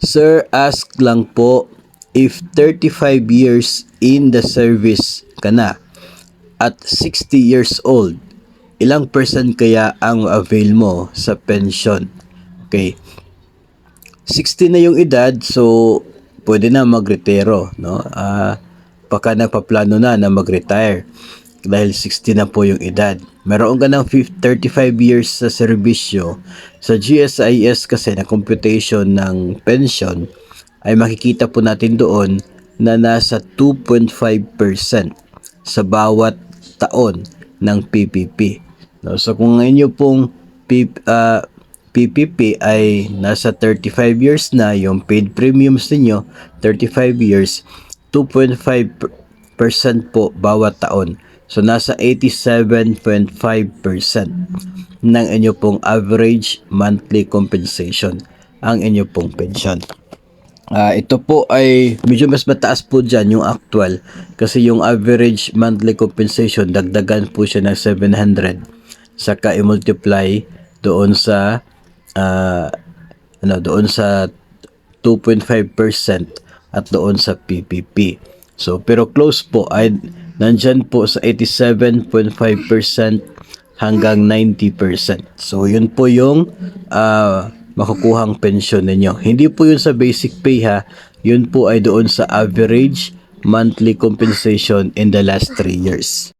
Sir, ask lang po, if 35 years in the service ka na at 60 years old, ilang percent kaya ang avail mo sa pension? Okay. 60 na yung edad, so pwede na magretiro, no? Baka nagpaplano na mag-retire dahil 60 na po yung edad. Meron ka ng 35 years sa serbisyo. Sa GSIS kasi na computation ng pension ay makikita po natin doon na nasa 2.5% sa bawat taon ng PPP. No? So kung inyo pong PPP ay nasa 35 years na, yung paid premiums ninyo 35 years, 2.5% po bawat taon. So nasa 87.5% ng inyo pong average monthly compensation ang inyo pong pension. Ito po ay medyo mas mataas po dyan yung actual kasi yung average monthly compensation dagdagan po siya ng 700 saka i-multiply doon sa doon sa 2.5% at doon sa PPP. So pero close po ay nandyan po sa 87.5% hanggang 90%. So yun po yung makukuhang pensyon ninyo. Hindi po yun sa basic pay ha. Yun po ay doon sa average monthly compensation in the last 3 years.